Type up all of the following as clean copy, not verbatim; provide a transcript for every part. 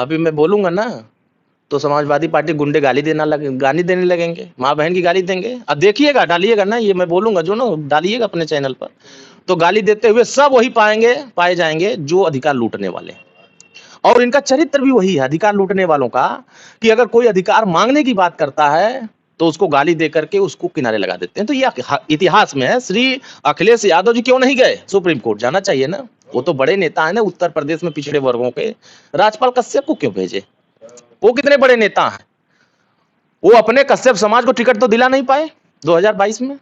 अभी मैं बोलूंगा ना तो समाजवादी पार्टी गुंडे गाली देने लगेंगे, माँ बहन की गाली देंगे। अब देखिएगा, डालिएगा ना, ये मैं बोलूंगा जो ना, डालिएगा अपने चैनल पर। तो गाली देते हुए सब वही पाए जाएंगे जो अधिकार लूटने वाले। और इनका चरित्र भी वही है अधिकार लूटने वालों का, कि अगर कोई अधिकार मांगने की बात करता है तो उसको गाली दे करके उसको किनारे लगा देते हैं। तो ये इतिहास में है। श्री अखिलेश यादव जी क्यों नहीं गए सुप्रीम कोर्ट? जाना चाहिए ना, वो तो बड़े नेता है ना उत्तर प्रदेश में पिछड़े वर्गों के। राजपाल कश्यप को क्यों भेजे? वो कितने बड़े नेता हैं। वो अपने कश्यप समाज को टिकट तो दिला नहीं पाए 2022 में।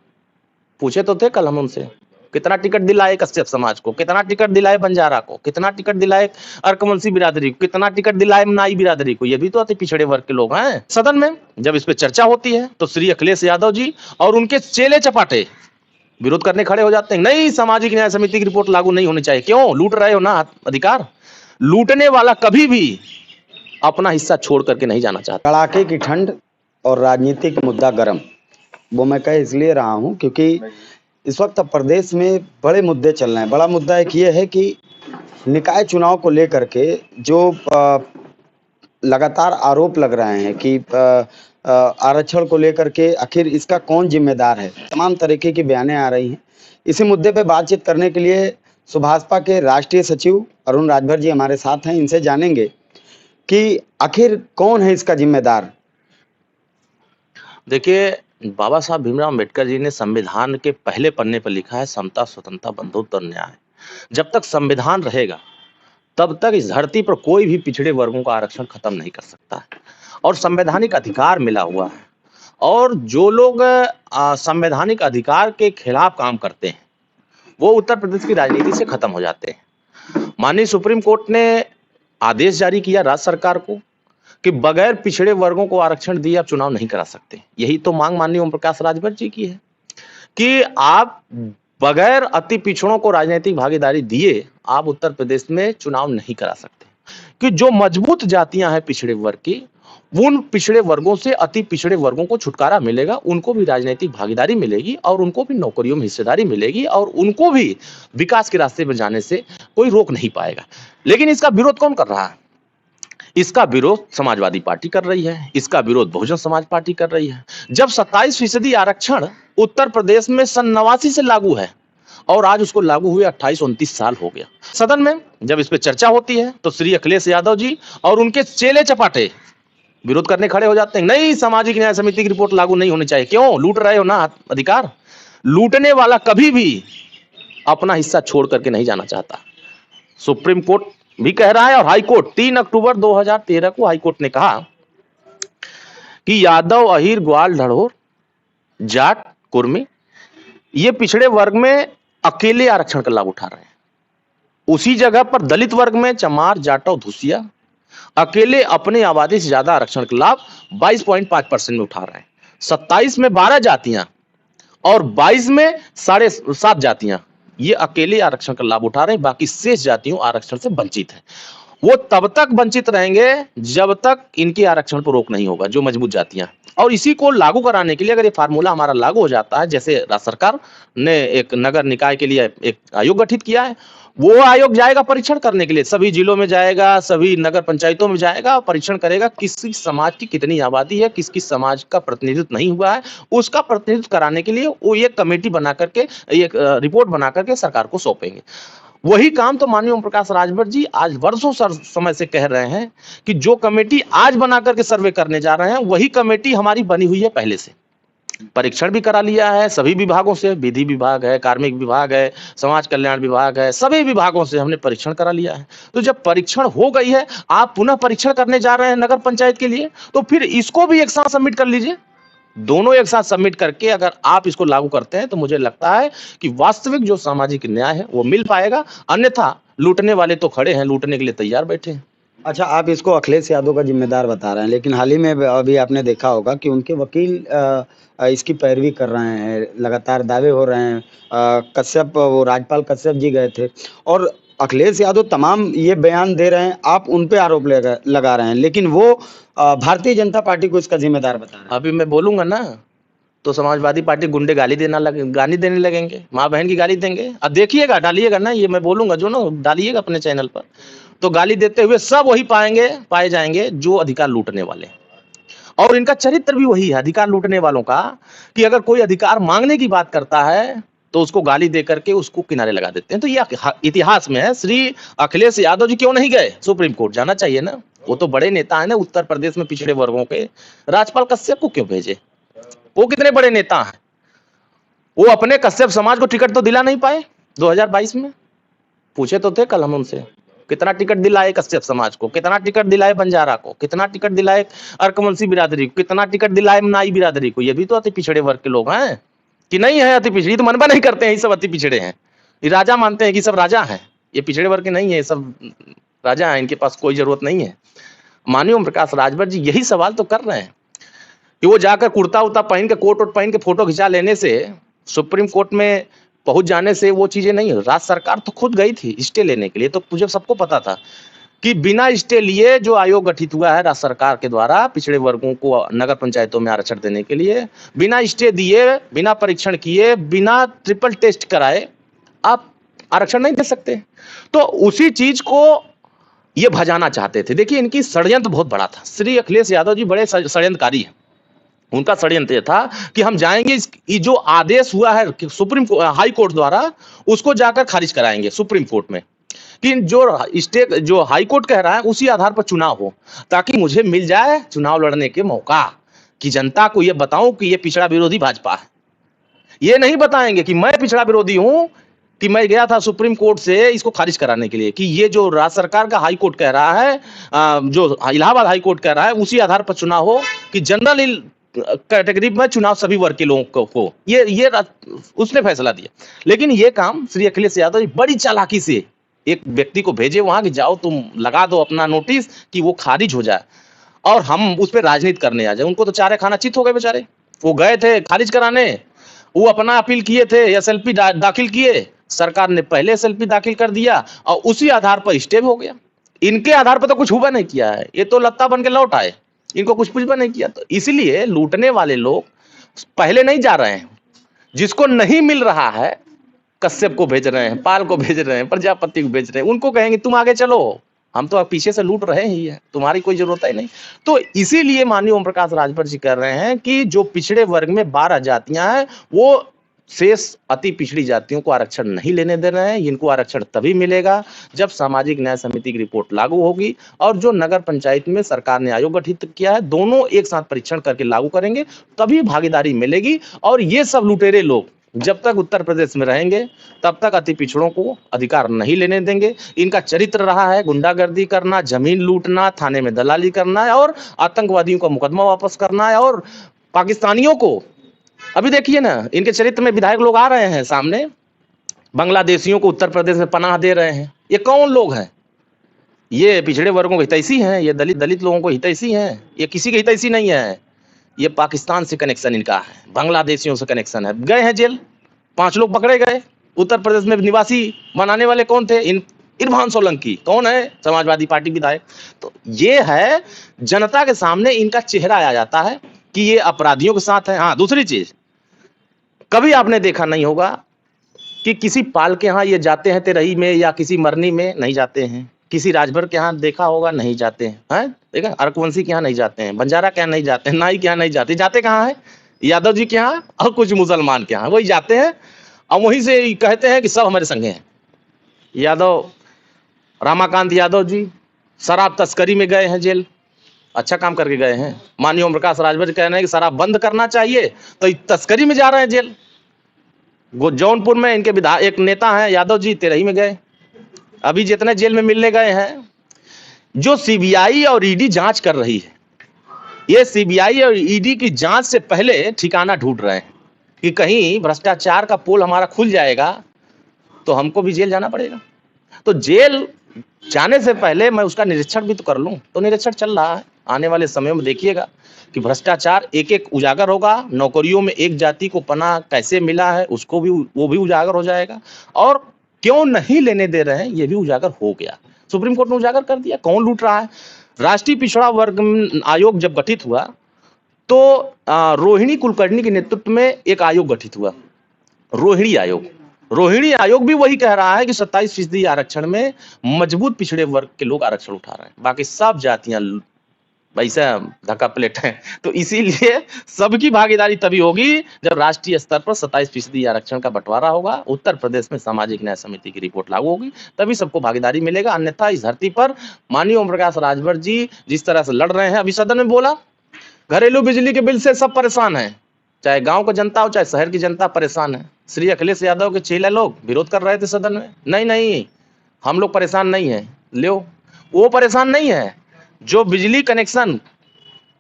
पूछे तो थे कल हम उनसे, कितना टिकट दिलाए कश्यप समाज को, कितना टिकट दिलाए बंजारा को, कितना टिकट दिलाए अर्कवंशी बिरादरी को, कितना टिकट दिलाए नाई बिरादरी को। ये भी तो अति पिछड़े वर्ग के लोग हैं। सदन में जब इस पे चर्चा होती है तो श्री अखिलेश यादव जी और उनके चेले चपाटे विरोध करने खड़े हो जाते हैं। नहीं, सामाजिक न्याय समिति की रिपोर्ट लागू नहीं होनी चाहिए। क्यों? लूट रहे हो ना अधिकार। लूटने वाला कभी भी अपना हिस्सा छोड़ करके नहीं जाना चाहता। कड़ाके की ठंड और राजनीतिक मुद्दा गर्म, वो मैं कह इसलिए रहा हूं क्योंकि इस वक्त प्रदेश में बड़े मुद्दे चल रहे हैं। बड़ा मुद्दा एक ये है कि निकाय चुनाव को लेकर के जो लगातार आरोप लग रहे हैं कि आरक्षण को लेकर के आखिर इसका कौन जिम्मेदार है, तमाम तरीके की बयानें आ रही हैं। इसी मुद्दे पे बातचीत करने के लिए सुभाषपा के राष्ट्रीय सचिव अरुण राजभर जी हमारे साथ हैं। इनसे जानेंगे कि आखिर कौन है इसका जिम्मेदार। देखिए, बाबा साहब भीमराव अम्बेडकर जी ने संविधान के पहले पन्ने पर लिखा है, समता स्वतंत्रता बंधुत्व और न्याय। जब तक संविधान रहेगा तब तक इस धरती पर कोई भी पिछड़े वर्गों का आरक्षण खत्म नहीं कर सकता है। और संवैधानिक अधिकार मिला हुआ है। और जो लोग संवैधानिक अधिकार के खिलाफ काम करते हैं वो उत्तर प्रदेश की राजनीति से खत्म हो जाते हैं। माननीय सुप्रीम कोर्ट ने आदेश जारी किया राज्य सरकार को कि बगैर पिछड़े वर्गों को आरक्षण दिए आप चुनाव नहीं करा सकते। यही तो मांग माननीय ओम प्रकाश राजभर जी की है कि आप बगैर अति पिछड़ों को राजनीतिक भागीदारी दिए आप उत्तर प्रदेश में चुनाव नहीं करा सकते। कि जो मजबूत जातियां हैं पिछड़े वर्ग की, उन पिछड़े वर्गों से अति पिछड़े वर्गों को छुटकारा मिलेगा, उनको भी राजनीतिक भागीदारी मिलेगी और उनको भी नौकरियों में हिस्सेदारी मिलेगी और उनको भी विकास के रास्ते पर जाने से कोई रोक नहीं पाएगा। लेकिन इसका विरोध कौन कर रहा है? इसका विरोध समाजवादी पार्टी कर रही है, इसका विरोध बहुजन समाज पार्टी कर रही है। जब 27% आरक्षण उत्तर प्रदेश में सन 89 से लागू है और आज उसको लागू हुए 28-29 साल हो गया। सदन में जब इस पे चर्चा होती है तो श्री अखिलेश यादव जी और उनके चेले चपाटे विरोध करने खड़े हो जाते हैं। नहीं, सामाजिक न्याय समिति की रिपोर्ट लागू नहीं होनी चाहिए। क्यों? लूट रहे हो ना अधिकार। लूटने वाला कभी भी अपना हिस्सा छोड़ करके नहीं जाना चाहता। सुप्रीम कोर्ट भी कह रहा है और हाई कोर्ट 3 अक्टूबर 2013 को हाई कोर्ट ने कहा कि यादव, अहीर, ग्वाल, ढढ़ोर, जाट, कुर्मी ये पिछड़े वर्ग में अकेले आरक्षण का लाभ उठा रहे हैं। उसी जगह पर दलित वर्ग में चमार, जाटव, धुसिया अकेले अपनी आबादी से ज्यादा आरक्षण का लाभ 22.5% में उठा रहे हैं। 27 में 12 जातियां और 22 में 7.5 जातियां ये अकेले आरक्षण का लाभ उठा रहे हैं। बाकी शेष जातियों आरक्षण से वंचित है। वो तब तक वंचित रहेंगे जब तक इनके आरक्षण पर रोक नहीं होगा, जो मजबूत जातियां। और इसी को लागू कराने के लिए अगर ये फार्मूला हमारा लागू हो जाता है, जैसे राज्य सरकार ने एक नगर निकाय के लिए एक आयोग गठित किया है, वो आयोग जाएगा परीक्षण करने के लिए, सभी जिलों में जाएगा, सभी नगर पंचायतों में जाएगा, परीक्षण करेगा किस किस समाज की कितनी आबादी है, किस किस समाज का प्रतिनिधित्व नहीं हुआ है, उसका प्रतिनिधित्व कराने के लिए वो एक कमेटी बना करके एक रिपोर्ट बना करके सरकार को सौंपेंगे। वही काम तो माननीय ओम प्रकाश राजभर जी आज वर्षों समय से कह रहे हैं कि जो कमेटी आज बना करके सर्वे करने जा रहे हैं वही कमेटी हमारी बनी हुई है पहले से। परीक्षण भी करा लिया है सभी विभागों से, विधि विभाग है, कार्मिक विभाग है, समाज कल्याण विभाग है, सभी विभागों से हमने परीक्षण करा लिया है। तो जब परीक्षण हो गई है, आप पुनः परीक्षण करने जा रहे हैं नगर पंचायत के लिए, तो फिर इसको भी एक साथ सबमिट कर लीजिए। दोनों एक साथ सबमिट करके अगर आप इसको लागू करते हैं तो मुझे लगता है कि वास्तविक जो सामाजिक न्याय है वो मिल पाएगा। अन्यथा लूटने वाले तो खड़े हैं, लूटने के लिए तैयार बैठे हैं। अच्छा, आप इसको अखिलेश यादव का जिम्मेदार बता रहे हैं, लेकिन हाल ही में अभी आपने देखा होगा कि उनके वकील इसकी पैरवी कर रहे हैं, लगातार दावे हो रहे हैं। कश्यप, वो राजपाल कश्यप जी गए थे और अखिलेश यादव तमाम ये बयान दे रहे हैं, आप उन पे आरोप लगा रहे हैं, लेकिन वो भारतीय जनता पार्टी को इसका जिम्मेदार बता रहे हैं। अभी मैं बोलूंगा ना तो समाजवादी पार्टी गुंडे गाली देने लगेंगे, माँ बहन की गाली देंगे। अब देखिएगा, डालिएगा ना, ये मैं बोलूंगा जो ना, डालिएगा अपने चैनल पर। तो गाली देते हुए सब वही पाए जाएंगे जो अधिकार लूटने वाले हैं। और इनका चरित्र भी वही है अधिकार लूटने वालों का, कि अगर कोई अधिकार मांगने की बात करता है तो उसको गाली दे करके उसको किनारे लगा देते हैं। तो ये इतिहास में है। श्री अखिलेश यादव जी क्यों नहीं गए सुप्रीम कोर्ट? जाना चाहिए ना, वो तो बड़े नेता है ना उत्तर प्रदेश में पिछड़े वर्गों के। राजपाल कश्यप को क्यों भेजे? वो कितने बड़े नेता हैं, वो अपने कश्यप समाज को टिकट तो दिला नहीं पाए 2022 में। पूछे तो थे कल हम उनसे, कितना टिकट दिलाए कश्यप समाज को, कितना टिकट दिलाए बंजारा को, कितना टिकट दिलाए अर्कवंशी बिरादरी को, कितना टिकट दिलाए नाई बिरादरी को। ये भी तो अति पिछड़े वर्ग के लोग हैं कि नहीं है? अति पिछड़ी तो मनबा नहीं करते हैं, ये सब अति पिछड़े हैं। ये राजा मानते हैं कि सब राजा हैं, ये पिछड़े वर्ग के नहीं है, ये सब राजा हैं, इनके पास कोई जरूरत नहीं है। माननीय ओम प्रकाश राजभर जी यही सवाल तो कर रहे हैं कि वो जाकर कुर्ता उर्ता पहन के कोट वोट पहन के फोटो खिंचा लेने से, सुप्रीम कोर्ट में पहुंच जाने से वो चीजें नहीं हो। राज्य सरकार तो खुद गई थी स्टे लेने के लिए, तो मुझे सबको पता था कि बिना स्टे लिए जो आयोग गठित हुआ है राज्य सरकार के द्वारा पिछड़े वर्गों को नगर पंचायतों में आरक्षण देने के लिए, बिना स्टे दिए, बिना परीक्षण किए, बिना ट्रिपल टेस्ट कराए आप आरक्षण नहीं दे सकते। तो उसी चीज को ये भजाना चाहते थे। देखिए इनकी षड्यंत्र बहुत बड़ा था। श्री अखिलेश यादव जी बड़े षड्यंत्रकारी हैं। उनका षड्यंत्र यह था कि हम जाएंगे, ये जो आदेश हुआ है सुप्रीम हाई कोर्ट द्वारा उसको जाकर खारिज कराएंगे सुप्रीम कोर्ट में, कि जो हाई कोर्ट कह रहा है उसी आधार पर चुनाव हो, ताकि मुझे मिल जाए चुनाव लड़ने के मौका, कि जनता को यह बताऊं कि ये पिछड़ा विरोधी भाजपा है। ये नहीं बताएंगे कि मैं पिछड़ा विरोधी हूं, कि मैं गया था सुप्रीम कोर्ट से इसको खारिज कराने के लिए, कि ये जो राज्य सरकार का हाई कोर्ट कह रहा है, जो इलाहाबाद हाई कोर्ट कह रहा है उसी आधार पर चुनाव हो, कि जनरल कैटेगरी में चुनाव सभी वर्ग के लोगों को, ये उसने फैसला दिया। लेकिन ये काम श्री अखिलेश यादव बड़ी चालाकी से एक व्यक्ति को भेजे वहां कि जाओ तुम लगा दो अपना नोटिस कि वो खारिज हो जाए और हम उस पर राजनीति करने आ जाए। उनको तो चारे खाना चित हो गए बेचारे। वो गए थे खारिज कराने, वो अपना अपील किए थे, एसएलपी दाखिल किए, सरकार ने पहले एसएलपी दाखिल कर दिया और उसी आधार पर स्टे हो गया। इनके आधार पर तो कुछ हुआ नहीं किया है, ये तो लत्ता बन के लौट आए, इनको कुछ भी नहीं किया। तो इसलिए लूटने वाले लोग पहले नहीं जा रहे हैं, जिसको नहीं मिल रहा है कश्यप को भेज रहे हैं, पाल को भेज रहे हैं, प्रजापति को भेज रहे हैं, उनको कहेंगे तुम आगे चलो, हम तो पीछे से लूट रहे ही है, तुम्हारी कोई जरूरत ही नहीं। तो इसीलिए माननीय ओम प्रकाश राजभर जी कह रहे हैं कि जो पिछड़े वर्ग में 12 जातियां हैं वो शेष अति पिछड़ी जातियों को आरक्षण नहीं लेने दे रहे हैं। इनको आरक्षण तभी मिलेगा जब सामाजिक न्याय समिति की रिपोर्ट लागू होगी और जो नगर पंचायत में सरकार ने आयोग गठित किया है दोनों एक साथ परीक्षण करके लागू करेंगे, तभी भागीदारी मिलेगी। और ये सब लुटेरे लोग जब तक उत्तर प्रदेश में रहेंगे तब तक अति पिछड़ों को अधिकार नहीं लेने देंगे। इनका चरित्र रहा है गुंडागर्दी करना, जमीन लूटना, थाने में दलाली करना है और आतंकवादियों का मुकदमा वापस करना है। और पाकिस्तानियों को अभी देखिए ना, इनके चरित्र में विधायक लोग आ रहे हैं सामने, बांग्लादेशियों को उत्तर प्रदेश में पनाह दे रहे हैं। ये कौन लोग हैं? ये पिछड़े वर्गों के हितैषी हैं, ये दलित लोगों को हितैषी हैं, ये किसी के हितैषी नहीं है। ये पाकिस्तान से कनेक्शन इनका है, बांग्लादेशियों से कनेक्शन है। गए हैं जेल, 5 लोग पकड़े गए। उत्तर प्रदेश में निवासी बनाने वाले कौन थे? इरफान सोलंकी कौन है? समाजवादी पार्टी विधायक। तो ये है जनता के सामने इनका चेहरा आ जाता है कि ये अपराधियों के साथ है। हाँ, दूसरी चीज, कभी आपने देखा नहीं होगा कि किसी पाल के यहाँ ये जाते हैं तेरही में या किसी मरनी में नहीं जाते हैं। किसी राजभर के यहाँ देखा होगा नहीं जाते हैं, देखा? अर्कवंशी के यहाँ नहीं जाते हैं, बंजारा के यहाँ नहीं जाते हैं, नाई के यहाँ नहीं जाते। जाते कहाँ है? यादव जी के यहाँ और कुछ मुसलमान के यहाँ, वही जाते हैं और वहीं से कहते हैं कि सब हमारे संगे हैं। यादव रामाकांत यादव जी शराब तस्करी में गए हैं जेल, अच्छा काम करके गए हैं। माननीय ओम प्रकाश राजभर कह रहे हैं कि शराब बंद करना चाहिए, तो तस्करी में जा रहे हैं जेल। जौनपुर में इनके विधायक एक नेता हैं यादव जी, तेरही में गए। अभी जितने जेल में मिलने गए हैं, जो सीबीआई और ईडी जांच कर रही है, ये सीबीआई और ईडी की जांच से पहले ठिकाना ढूंढ रहे हैं कि कहीं भ्रष्टाचार का पोल हमारा खुल जाएगा तो हमको भी जेल जाना पड़ेगा। तो जेल जाने से पहले मैं उसका निरीक्षण भी तो कर लूं। तो निरीक्षण चल रहा है, आने वाले समय में देखिएगा कि भ्रष्टाचार एक एक उजागर होगा। नौकरियों में एक जाति को पनाह कैसे मिला है उसको भी, वो भी उजागर हो जाएगा। और क्यों नहीं लेने दे रहे हैं ये भी उजागर हो गया, सुप्रीम कोर्ट ने उजागर कर दिया कौन लूट रहा है। राष्ट्रीय पिछड़ा वर्ग आयोग जब गठित हुआ तो रोहिणी कुलकर्णी के नेतृत्व में एक आयोग गठित हुआ, रोहिणी आयोग। रोहिणी आयोग भी वही कह रहा है कि 27% आरक्षण में मजबूत पिछड़े वर्ग के लोग आरक्षण उठा रहे हैं, बाकी सब जातियां वैसे धक्का प्लेट है। तो इसीलिए सबकी भागीदारी तभी होगी जब राष्ट्रीय स्तर पर 27% आरक्षण का बंटवारा होगा, उत्तर प्रदेश में सामाजिक न्याय समिति की रिपोर्ट लागू होगी, तभी सबको भागीदारी मिलेगा। अन्यथा इस धरती पर माननीय ओम प्रकाश राजभर जी जिस तरह से लड़ रहे हैं, अभी सदन में बोला घरेलू बिजली के बिल से सब परेशान है, चाहे गांव का जनता हो चाहे शहर की जनता परेशान है। श्री अखिलेश यादव के चेला लोग विरोध कर रहे थे सदन में, नहीं नहीं हम लोग परेशान नहीं है, लो वो परेशान नहीं है जो बिजली कनेक्शन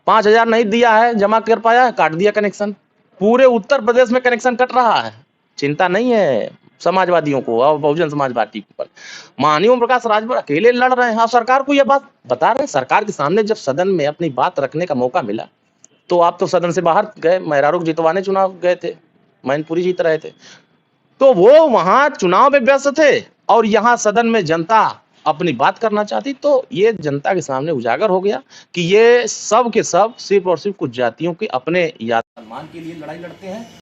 5,000 नहीं दिया है, जमा कर पाया है, काट दिया कनेक्शन। पूरे उत्तर प्रदेश में कनेक्शन कट रहा है, चिंता नहीं है समाजवादियों को और बहुजन समाज पार्टी पर। माननीय ओम प्रकाश राजभर अकेले लड़ रहे हैं और सरकार को यह बात बता रहे हैं। सरकार के सामने जब सदन में अपनी बात रखने का मौका मिला तो आप तो सदन से बाहर गए, मेहरारू जितवाने चुनाव गए थे, मैनपुरी जीत रहे थे, तो वो वहां चुनाव में व्यस्त थे और यहाँ सदन में जनता अपनी बात करना चाहती। तो ये जनता के सामने उजागर हो गया कि ये सब के सब सिर्फ और सिर्फ कुछ जातियों के अपने सम्मान के लिए लड़ाई लड़ते हैं।